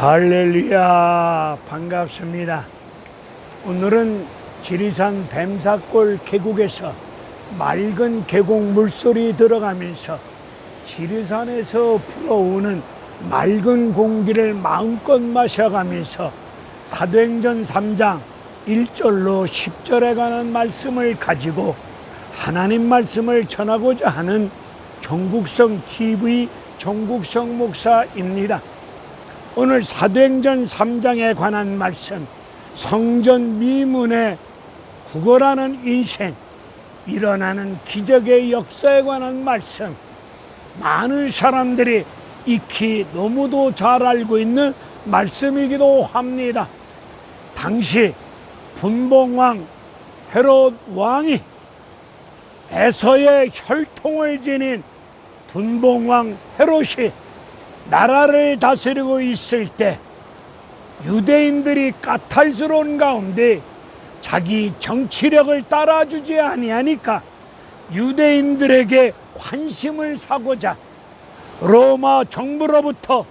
할렐루야, 반갑습니다. 오늘은 지리산 뱀사골 계곡에서 맑은 계곡 물소리 들어가면서 지리산에서 불어오는 맑은 공기를 마음껏 마셔가면서 사도행전 3장 1절로 10절에 관한 말씀을 가지고 하나님 말씀을 전하고자 하는 정국성 TV 정국성 목사입니다. 오늘 사도행전 3장에 관한 말씀, 성전 미문의 구걸하는 인생, 일어나는 기적의 역사에 관한 말씀, 많은 사람들이 익히 너무도 잘 알고 있는 말씀이기도 합니다. 당시 분봉왕 헤롯 왕이 에서의 혈통을 지닌 분봉왕 헤롯이 나라를 다스리고 있을 때 유대인들이 까탈스러운 가운데 자기 정치력을 따라주지 아니하니까 유대인들에게 환심을 사고자 로마 정부로부터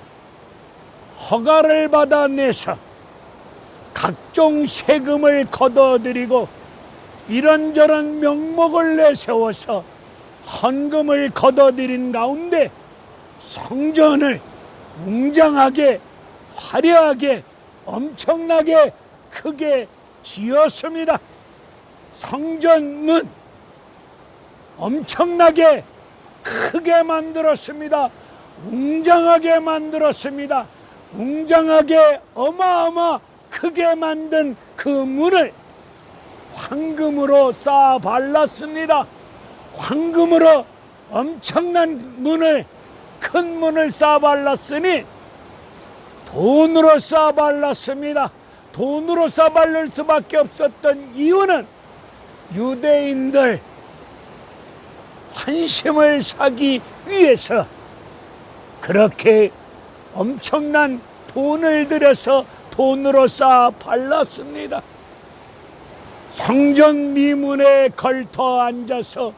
허가를 받아내서 각종 세금을 걷어들이고 이런저런 명목을 내세워서 헌금을 걷어들인 가운데 성전을 웅장하게 화려하게 엄청나게 크게 지었습니다. 성전문 엄청나게 크게 만들었습니다. 웅장하게 만들었습니다. 웅장하게 어마어마 크게 만든 그 문을 황금으로 쌓아 발랐습니다. 황금으로 엄청난 문을, 큰 문을 쌓아 발랐으니 돈으로 쌓아 발랐습니다. 돈으로 쌓아 바를 수밖에 없었던 이유는 유대인들 환심을 사기 위해서 그렇게 엄청난 돈을 들여서 돈으로 쌓아 발랐습니다. 성전 미문에 걸터 앉아서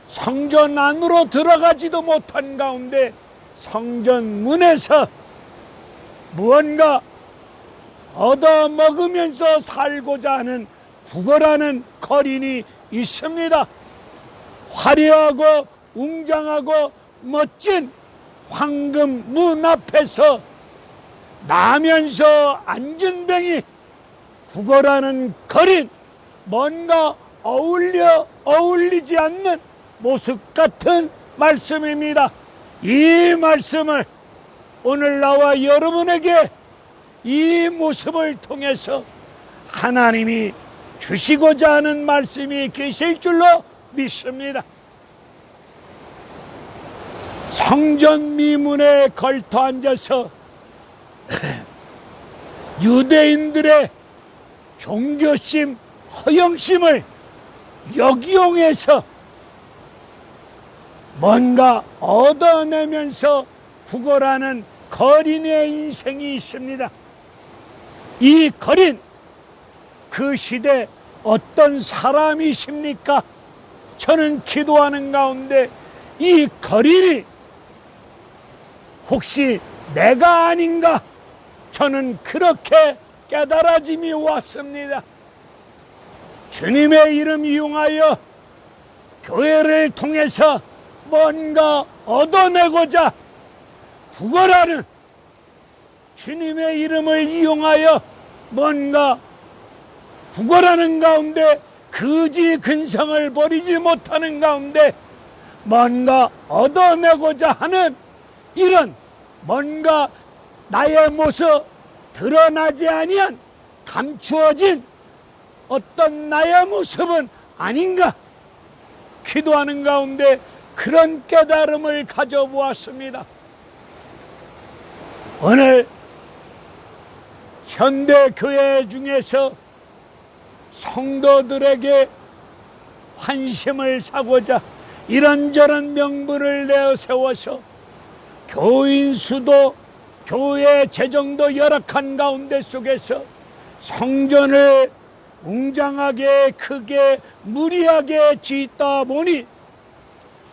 성전 안으로 들어가지도 못한 가운데 성전 문에서 무언가 얻어먹으면서 살고자 하는 구걸하는 거린이 있습니다. 화려하고 웅장하고 멋진 황금 문 앞에서 나면서 앉은 뱅이 구걸하는 거린, 뭔가 어울리지 않는 모습 같은 말씀입니다. 이 말씀을 오늘 나와 여러분에게 이 모습을 통해서 하나님이 주시고자 하는 말씀이 계실 줄로 믿습니다. 성전 미문에 걸터 앉아서 유대인들의 종교심, 허영심을 역이용해서 뭔가 얻어내면서 구걸하는 거린의 인생이 있습니다. 이 거린, 그 시대 어떤 사람이십니까? 저는 기도하는 가운데 이 거린이 혹시 내가 아닌가? 저는 그렇게 깨달아짐이 왔습니다. 주님의 이름 이용하여 교회를 통해서 뭔가 얻어내고자 구걸하는, 주님의 이름을 이용하여 뭔가 구걸하는 가운데 거지 근성을 버리지 못하는 가운데 뭔가 얻어내고자 하는 이런 뭔가 나의 모습 드러나지 아니한 감추어진 어떤 나의 모습은 아닌가 기도하는 가운데 그런 깨달음을 가져보았습니다. 오늘 현대교회 중에서 성도들에게 환심을 사고자 이런저런 명분을 내세워서 교인 수도 교회 재정도 열악한 가운데 속에서 성전을 웅장하게 크게 무리하게 짓다 보니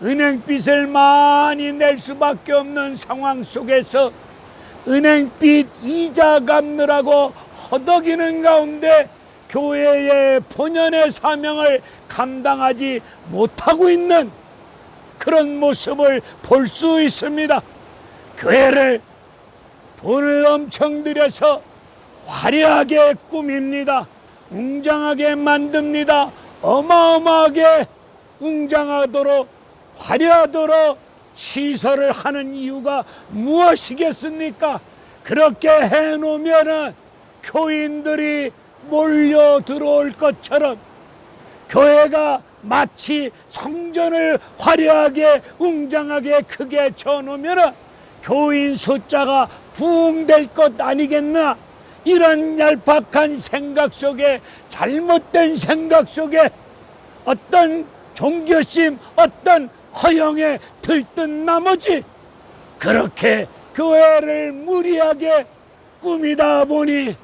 은행빚을 많이 낼 수밖에 없는 상황 속에서 은행빚 이자 갚느라고 허덕이는 가운데 교회의 본연의 사명을 감당하지 못하고 있는 그런 모습을 볼 수 있습니다. 교회를 돈을 엄청 들여서 화려하게 꾸밉니다. 웅장하게 만듭니다. 어마어마하게 웅장하도록 화려하도록 시설을 하는 이유가 무엇이겠습니까? 그렇게 해놓으면은 교인들이 몰려 들어올 것처럼 교회가 마치 성전을 화려하게 웅장하게 크게 쳐놓으면은 교인 숫자가 부흥될 것 아니겠나? 이런 얄팍한 생각 속에, 잘못된 생각 속에 어떤 종교심, 어떤 허영에 들뜬 나머지 그렇게 교회를 무리하게 꾸미다 보니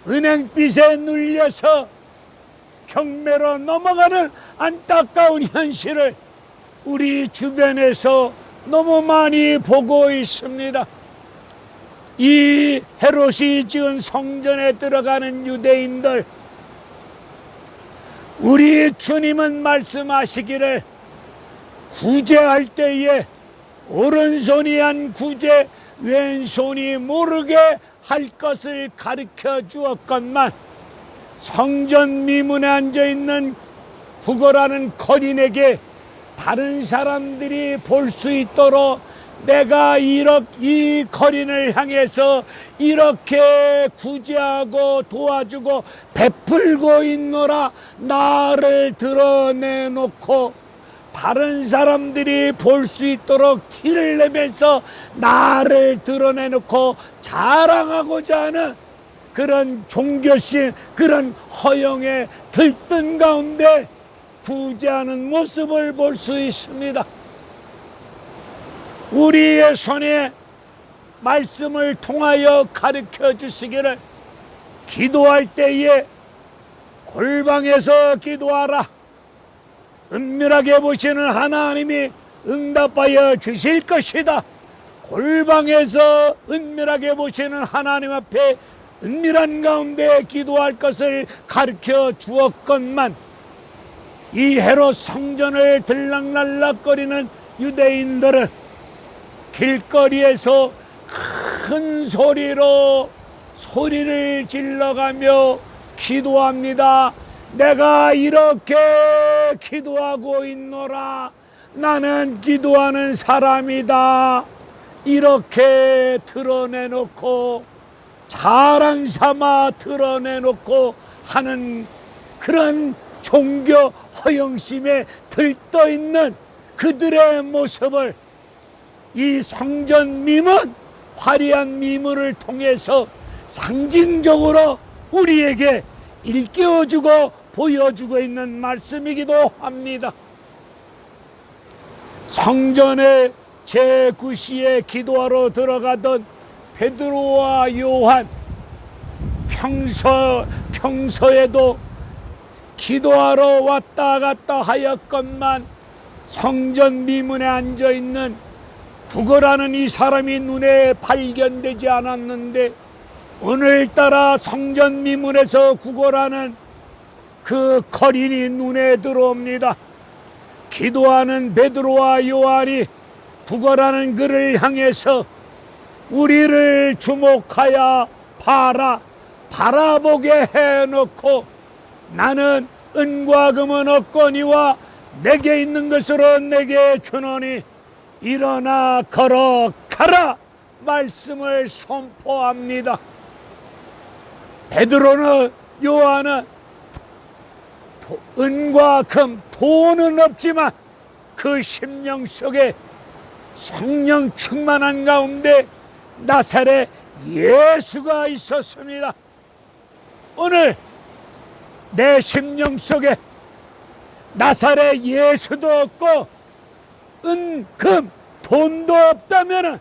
은행빚에 눌려서 경매로 넘어가는 안타까운 현실을 우리 주변에서 너무 많이 보고 있습니다. 이 헤롯이 지은 성전에 들어가는 유대인들, 우리 주님은 말씀하시기를 구제할 때에 오른손이 한 구제, 왼손이 모르게 할 것을 가르쳐 주었건만 성전 미문에 앉아있는 구걸하는 거린에게 다른 사람들이 볼 수 있도록 내가 이 거린을 향해서 이렇게 구제하고 도와주고 베풀고 있노라, 나를 드러내놓고 다른 사람들이 볼 수 있도록 티를 내면서 나를 드러내놓고 자랑하고자 하는 그런 종교심, 그런 허영에 들뜬 가운데 구제하는 모습을 볼 수 있습니다. 우리의 손에 말씀을 통하여 가르쳐 주시기를 기도할 때에 골방에서 기도하라. 은밀하게 보시는 하나님이 응답하여 주실 것이다. 골방에서 은밀하게 보시는 하나님 앞에 은밀한 가운데 기도할 것을 가르쳐 주었건만 이 헤롯 성전을 들락날락거리는 유대인들은 길거리에서 큰 소리로 소리를 질러가며 기도합니다. 내가 이렇게 기도하고 있노라. 나는 기도하는 사람이다. 이렇게 드러내놓고 자랑 삼아 드러내놓고 하는 그런 종교 허영심에 들떠있는 그들의 모습을 이 성전 미문, 화려한 미문을 통해서 상징적으로 우리에게 일깨워주고 보여주고 있는 말씀이기도 합니다. 성전에 제9시에 기도하러 들어가던 베드로와 요한, 평소에도 기도하러 왔다 갔다 하였건만 성전 미문에 앉아있는 구걸하는 이 사람이 눈에 발견되지 않았는데 오늘따라 성전 미문에서 구걸하는 그 거린이 눈에 들어옵니다. 기도하는 베드로와 요한이 구걸하는 그를 향해서 우리를 주목하여 바라보게 해놓고 나는 은과 금은 없거니와 내게 있는 것으로 내게 주노니 일어나 걸어가라 말씀을 선포합니다. 베드로는 요한은 은과 금, 돈은 없지만 그 심령 속에 성령 충만한 가운데 나사렛 예수가 있었습니다. 오늘 내 심령 속에 나사렛 예수도 없고 은, 금, 돈도 없다면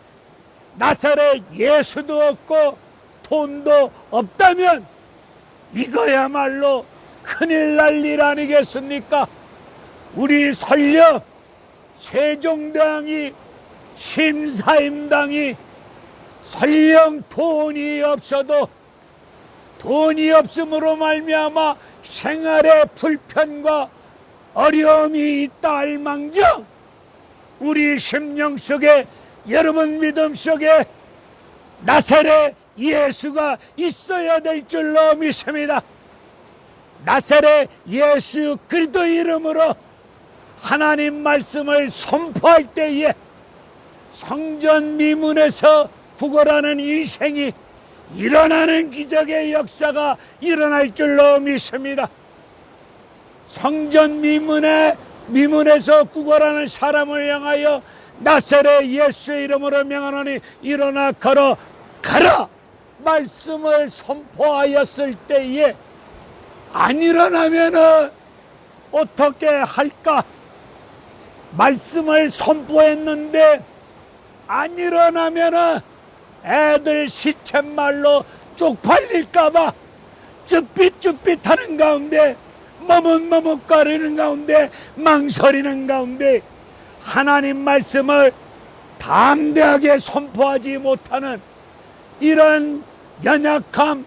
나사렛 예수도 없고 돈도 없다면 이거야말로 큰일 날 일 아니겠습니까? 우리 설령 세종대왕이 심사임당이 설령 돈이 없어도 돈이 없음으로 말미암아 생활에 불편과 어려움이 있다 할망정 우리 심령 속에 여러분 믿음 속에 나사렛 예수가 있어야 될 줄로 믿습니다. 나사렛 예수 그리스도 이름으로 하나님 말씀을 선포할 때에 성전 미문에서 구걸하는 인생이 일어나는 기적의 역사가 일어날 줄로 믿습니다. 성전 미문에서 구걸하는 사람을 향하여 나사렛 예수 이름으로 명하노니 일어나 걸어 가라 말씀을 선포하였을 때에 안 일어나면은 어떻게 할까? 말씀을 선포했는데 안 일어나면은 애들 시쳇말로 쪽팔릴까봐 쭈삣쭈삣하는 가운데 머뭇머뭇거리는 가운데 망설이는 가운데 하나님 말씀을 담대하게 선포하지 못하는 이런 연약함,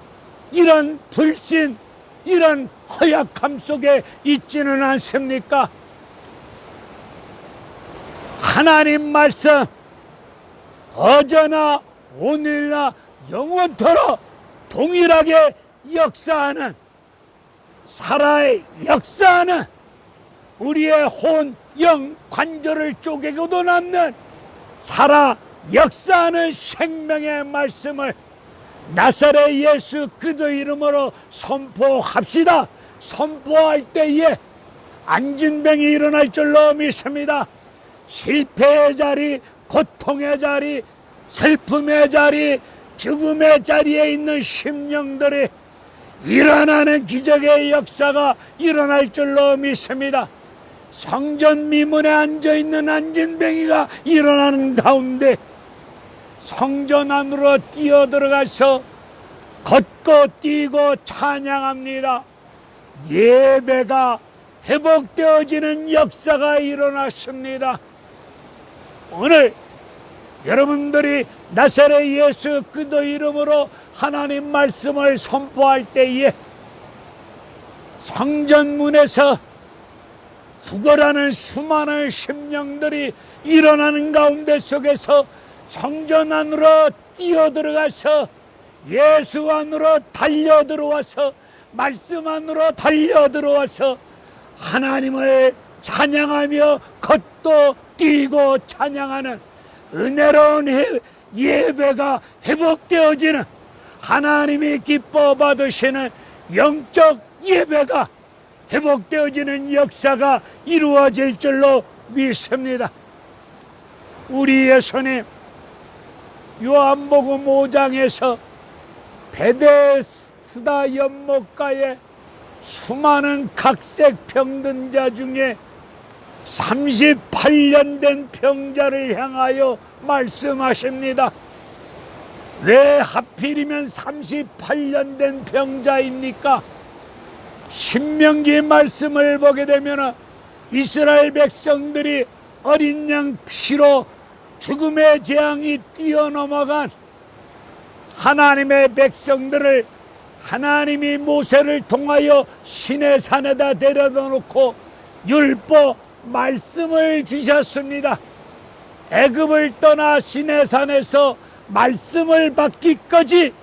이런 불신, 이런 허약함 속에 있지는 않습니까? 하나님 말씀 어제나 오늘이나 영원토록 동일하게 역사하는 살아의 역사하는 우리의 혼, 영, 관절을 쪼개고도 남는 살아 역사하는 생명의 말씀을 나사렛 예수 그리스도 이름으로 선포합시다. 선포할 때에 안진병이 일어날 줄로 믿습니다. 실패의 자리, 고통의 자리, 슬픔의 자리, 죽음의 자리에 있는 심령들이 일어나는 기적의 역사가 일어날 줄로 믿습니다. 성전 미문에 앉아있는 안진뱅이가 일어나는 가운데 성전 안으로 뛰어들어가서 걷고 뛰고 찬양합니다. 예배가 회복되어지는 역사가 일어났습니다. 오늘 여러분들이 나사렛 예수 그리스도 이름으로 하나님 말씀을 선포할 때에 성전문에서 구걸하는 수많은 심령들이 일어나는 가운데 속에서 성전 안으로 뛰어들어가서 예수 안으로 달려들어와서 말씀 안으로 달려들어와서 하나님을 찬양하며 걷고 뛰고 찬양하는 은혜로운 예배가 회복되어지는 하나님이 기뻐 받으시는 영적 예배가 회복되어지는 역사가 이루어질 줄로 믿습니다. 우리 예수님 요한복음 5장에서 베데스다 연못가에 수많은 각색 병든 자 중에 38년 된 병자를 향하여 말씀하십니다. 왜 하필이면 38년 된 병자입니까? 신명기 말씀을 보게 되면 이스라엘 백성들이 어린 양 피로 죽음의 재앙이 뛰어넘어간 하나님의 백성들을 하나님이 모세를 통하여 시내 산에다 데려다 놓고 율법 말씀을 주셨습니다. 애굽을 떠나 시내 산에서 말씀을 받기까지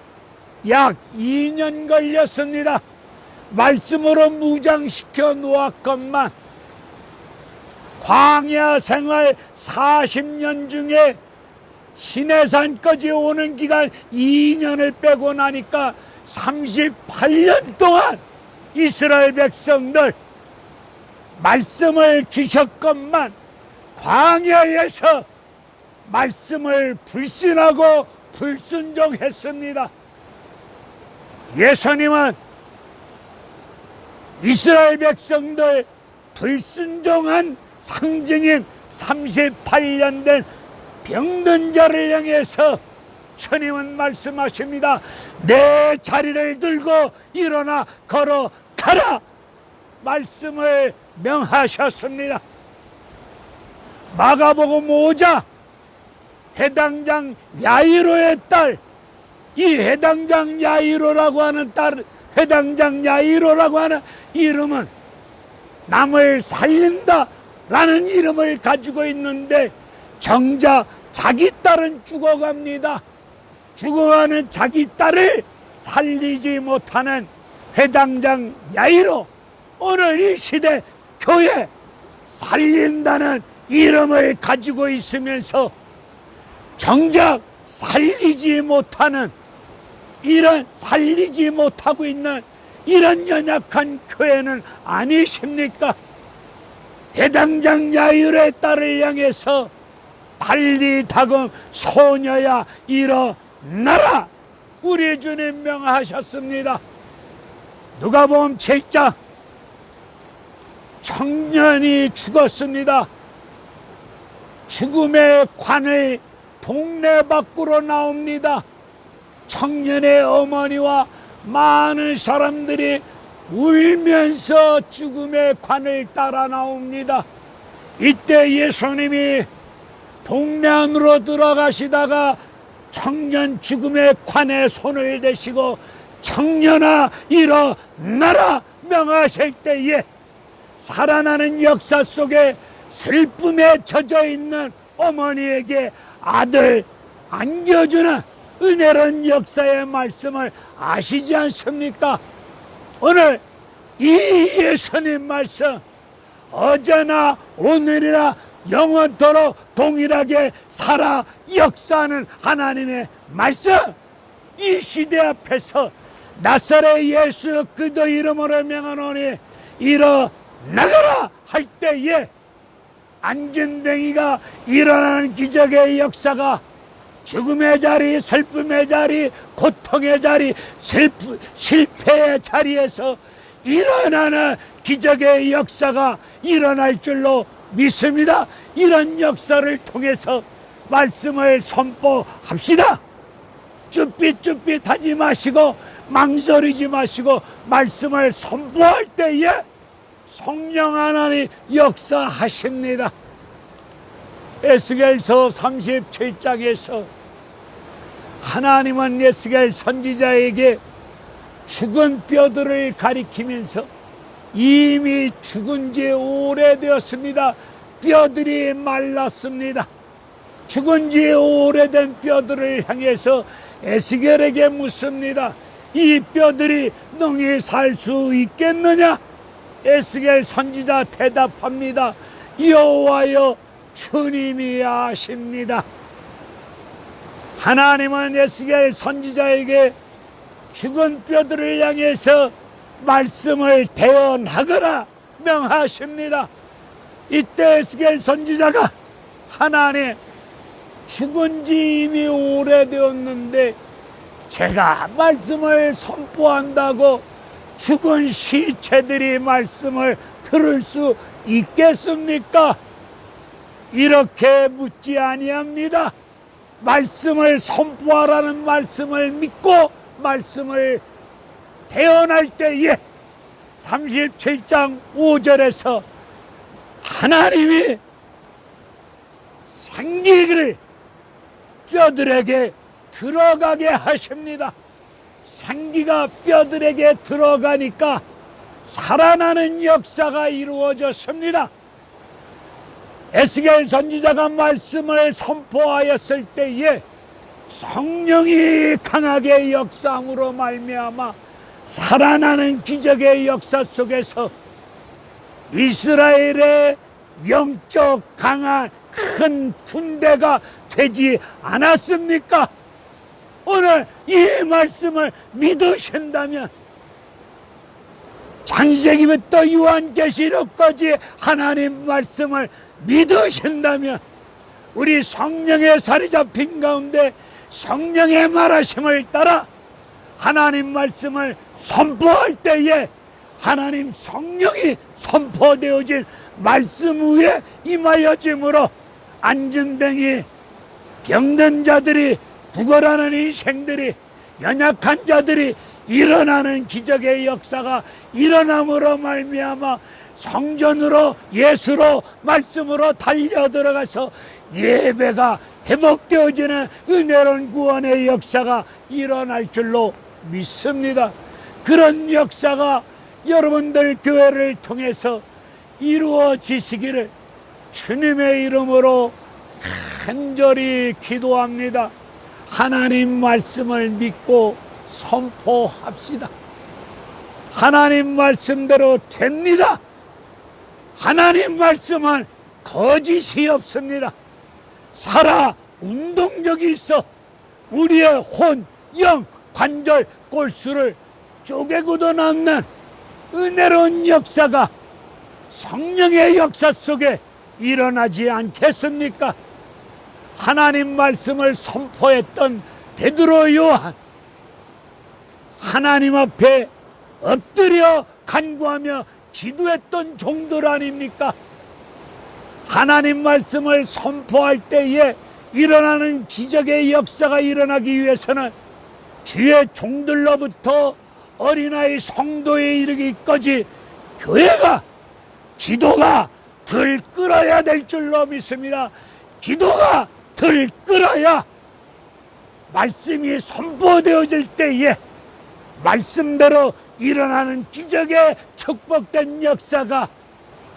약 2년 걸렸습니다. 말씀으로 무장시켜 놓았건만 광야 생활 40년 중에 시내산까지 오는 기간 2년을 빼고 나니까 38년 동안 이스라엘 백성들 말씀을 주셨건만 광야에서 말씀을 불신하고 불순종했습니다. 예수님은 이스라엘 백성들 불순종한 상징인 38년 된 병든 자를 향해서 주님은 말씀하십니다. 내 자리를 들고 일어나 걸어가라 말씀을 명하셨습니다. 마가복음 5장 해당장 야이로의 딸, 이 해당장 야이로라고 하는 딸, 해당장 야이로라고 하는 이름은 남을 살린다 라는 이름을 가지고 있는데, 정작 자기 딸은 죽어갑니다. 죽어가는 자기 딸을 살리지 못하는 해당장 야이로, 오늘 이 시대 교회 살린다는 이름을 가지고 있으면서 정작 살리지 못하는, 이런 살리지 못하고 있는 이런 연약한 교회는 아니십니까? 해당장 야이로의 딸을 향해서 달리 다금 소녀야 일어나라, 우리 주님 명하셨습니다. 누가복음 7장, 청년이 죽었습니다. 죽음의 관을 동네 밖으로 나옵니다. 청년의 어머니와 많은 사람들이 울면서 죽음의 관을 따라 나옵니다. 이때 예수님이 동네 안으로 들어가시다가 청년 죽음의 관에 손을 대시고 청년아 일어나라 명하실 때에, 살아나는 역사 속에 슬픔에 젖어 있는 어머니에게 아들 안겨주는 은혜로운 역사의 말씀을 아시지 않습니까? 오늘 이 예수님 말씀, 어제나 오늘이나 영원토록 동일하게 살아 역사하는 하나님의 말씀, 이 시대 앞에서 나사렛 예수 그리스도 이름으로 명하노니 일어나거라 할 때에 안진뱅이가 일어나는 기적의 역사가, 죽음의 자리, 슬픔의 자리, 고통의 자리, 실패의 자리에서 일어나는 기적의 역사가 일어날 줄로 믿습니다. 이런 역사를 통해서 말씀을 선포합시다. 쭈삣쭈삣하지 마시고 망설이지 마시고 말씀을 선포할 때에 성령 하나님 역사하십니다. 에스겔서 37장에서 하나님은 에스겔 선지자에게 죽은 뼈들을 가리키면서 이미 죽은 지 오래되었습니다. 뼈들이 말랐습니다. 죽은 지 오래된 뼈들을 향해서 에스겔에게 묻습니다. 이 뼈들이 능히 살 수 있겠느냐? 에스겔 선지자 대답합니다. 여호와여 주님이 아십니다. 하나님은 에스겔 선지자에게 죽은 뼈들을 향해서 말씀을 대언하거라 명하십니다. 이때 에스겔 선지자가 하나님, 죽은 지 이미 오래되었는데 제가 말씀을 선포한다고 죽은 시체들이 말씀을 들을 수 있겠습니까? 이렇게 묻지 아니합니다. 말씀을 선포하라는 말씀을 믿고 말씀을 대언할 때에 37장 5절에서 하나님이 생기를 뼈들에게 들어가게 하십니다. 생기가 뼈들에게 들어가니까 살아나는 역사가 이루어졌습니다. 에스겔 선지자가 말씀을 선포하였을 때에 성령이 강하게 역사함으로 말미암아 살아나는 기적의 역사 속에서 이스라엘의 영적 강한 큰 군대가 되지 않았습니까? 오늘 이 말씀을 믿으신다면 창세기부터 요한계시록까지 하나님 말씀을 믿으신다면 우리 성령의 살이 잡힌 가운데 성령의 말하심을 따라 하나님 말씀을 선포할 때에 하나님 성령이 선포되어진 말씀 위에 임하여짐으로 안진뱅이, 병든 자들이, 부거라는 인생들이, 연약한 자들이 일어나는 기적의 역사가 일어남으로 말미암아 성전으로 예수로 말씀으로 달려 들어가서 예배가 회복되어지는 은혜로운 구원의 역사가 일어날 줄로 믿습니다. 그런 역사가 여러분들 교회를 통해서 이루어지시기를 주님의 이름으로 간절히 기도합니다. 하나님 말씀을 믿고 선포합시다. 하나님 말씀대로 됩니다. 하나님 말씀은 거짓이 없습니다. 살아 운동력이 있어 우리의 혼, 영, 관절, 골수를 쪼개고도 남는 은혜로운 역사가 성령의 역사 속에 일어나지 않겠습니까? 하나님 말씀을 선포했던 베드로, 요한, 하나님 앞에 엎드려 간구하며 기도했던 종들 아닙니까? 하나님 말씀을 선포할 때에 일어나는 기적의 역사가 일어나기 위해서는 주의 종들로부터 어린아이 성도에 이르기까지 교회가 기도가 들 끓어야 될 줄로 믿습니다. 기도가 들 끓어야 말씀이 선포되어질 때에 말씀대로 일어나는 기적의 축복된 역사가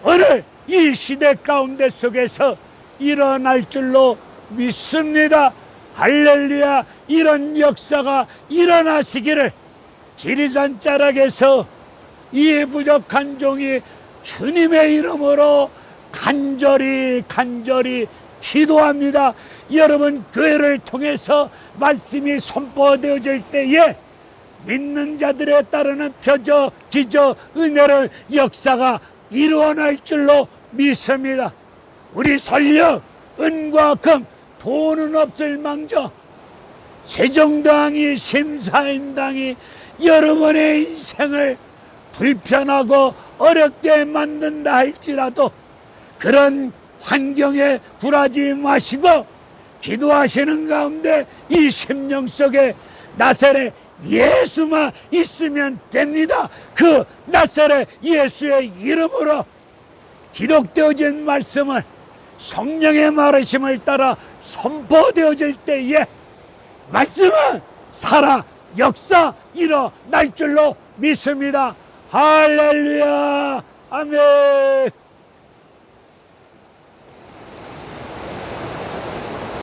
오늘 이 시대 가운데 속에서 일어날 줄로 믿습니다. 할렐루야. 이런 역사가 일어나시기를 지리산 자락에서 이 부족한 종이 주님의 이름으로 간절히 기도합니다. 여러분 교회를 통해서 말씀이 선포되어질 때에 믿는 자들에 따르는 표적, 기적, 은혜의 역사가 일어날 줄로 믿습니다. 우리 설령 은과 금, 돈은 없을 망정 세종당이, 심사임당이 여러분의 인생을 불편하고 어렵게 만든다 할지라도 그런 환경에 굴하지 마시고 기도하시는 가운데 이 심령 속에 나사렛 예수만 있으면 됩니다. 그 나사렛 예수의 이름으로 기록되어진 말씀을 성령의 말하심을 따라 선포되어질 때에 말씀은 살아 역사 일어날 줄로 믿습니다. 할렐루야. 아멘.